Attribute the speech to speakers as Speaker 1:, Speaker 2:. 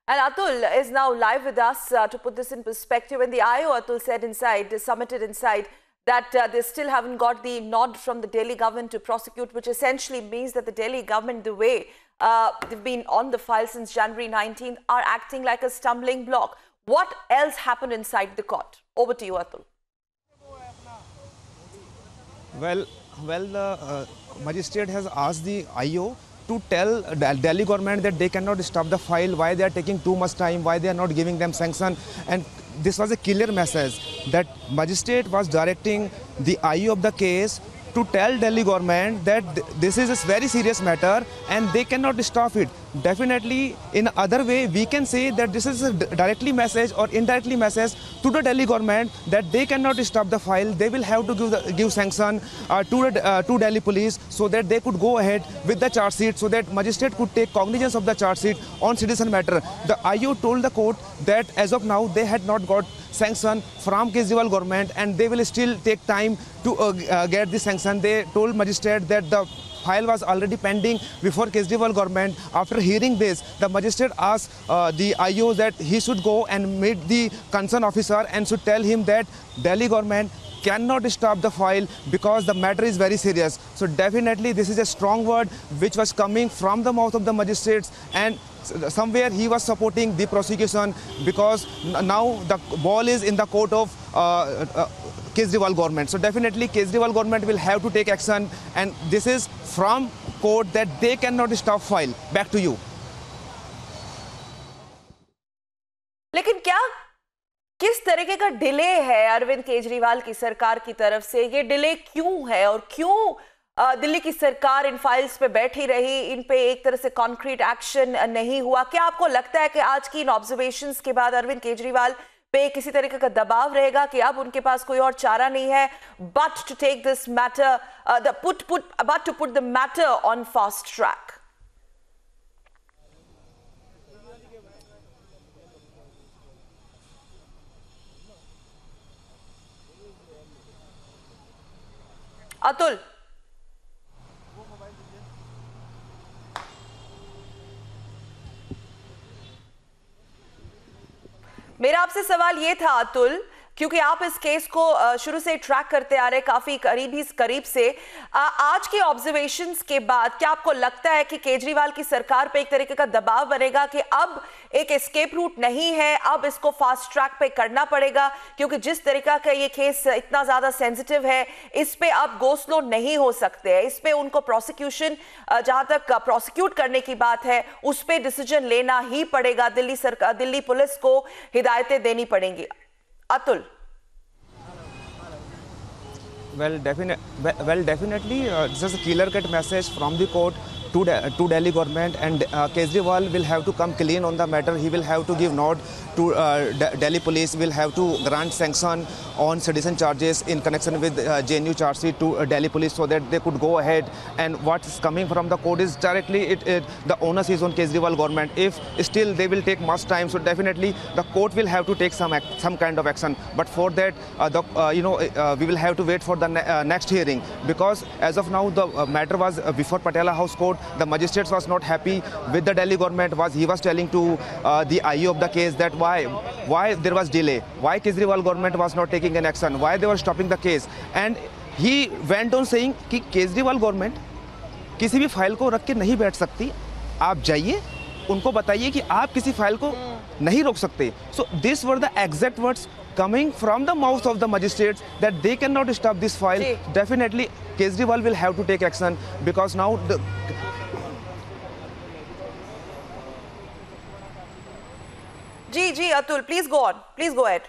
Speaker 1: And Atul is now live with us to put this in perspective. When the IO, Atul said submitted inside, that they still haven't got the nod from the Delhi government to prosecute, which essentially means that the Delhi government, the way they've been on the file since January 19th, are acting like a stumbling block. What else happened inside the court? Over to you, Atul.
Speaker 2: Well, the magistrate has asked the IO to tell Delhi government that they cannot stop the file, why they are taking too much time, why they are not giving them sanction. And this was a clear message that magistrate was directing the IO of the case to tell Delhi government that this is a very serious matter and they cannot stop it. Definitely, in other way, we can say that this is a directly message or indirectly message to the Delhi government that they cannot stop the file. They will have to give sanction to Delhi police so that they could go ahead with the charge sheet, so that magistrate could take cognizance of the charge sheet on citizen matter. The IO told the court that as of now they had not got sanction from Kejriwal government and they will still take time to get the sanction. They told magistrate that the file was already pending before Kejriwal government. After hearing this, the magistrate asked the IO that he should go and meet the concerned officer and should tell him that Delhi government cannot stop the file because the matter is very serious. So definitely this is a strong word which was coming from the mouth of the magistrates, and somewhere he was supporting the prosecution because now the ball is in the court of Kejriwal government. So definitely Kejriwal government will have to take action, and this is from court that they cannot stop file. Back to you.
Speaker 1: लेकिन क्या किस तरीके का delay है अरविंद केजरीवाल की सरकार की तरफ से? ये डिले क्यों है और क्यों दिल्ली की सरकार इन फाइल्स पे बैठी रही, इन पे एक तरह से कॉन्क्रीट एक्शन नहीं हुआ? क्या आपको लगता है कि आज की इन ऑब्जर्वेशंस के बाद अरविंद केजरीवाल पे किसी तरीके का दबाव रहेगा कि अब उनके पास कोई और चारा नहीं है but to take this matter but to put the matter on fast track? Atul, मेरा आपसे सवाल ये था अतुल, क्योंकि आप इस केस को शुरू से ट्रैक करते आ रहे, काफी करीब से, आज के ऑब्जर्वेशंस के बाद क्या आपको लगता है कि केजरीवाल की सरकार पे एक तरीके का दबाव बनेगा कि अब एक एस्केप रूट नहीं है, अब इसको फास्ट ट्रैक पे करना पड़ेगा, क्योंकि जिस तरीका का ये केस इतना ज्यादा सेंसिटिव है, इस पे अब गो स्लो नहीं हो सकते हैं, इस पे उनको प्रोसिक्यूशन, जहां तक प्रोसिक्यूट करने की बात है, उस पे डिसीजन लेना ही पड़ेगा, दिल्ली पुलिस को हिदायतें देनी पड़ेंगी? Atul.
Speaker 2: Well, definitely, this is a clear-cut message from the court to Delhi government, and Kejriwal will have to come clean on the matter. He will have to give nod to Delhi police, will have to grant sanction on citizen charges in connection with JNU charge sheet to Delhi police, so that they could go ahead. And what's coming from the court is directly the onus is on Kejriwal government. If still they will take much time, so definitely the court will have to take some kind of action. But for that, we will have to wait for the next hearing, because as of now the matter was before Patiala House Court. The magistrates was not happy with the Delhi government. He was telling to the IO of the case that why there was delay, why Kejriwal government was not taking an action, why they were stopping the case. And he went on saying कि Kejriwal government किसी भी file को रख के नहीं बैठ सकती, आप जाइए उनको बताइए कि आप किसी फाइल को नहीं रोक सकते. So these were the exact words coming from the mouth of the magistrates that they cannot stop this file. Definitely Kejriwal will have to take action, because now the
Speaker 1: ji Atul, please go on. Please go ahead.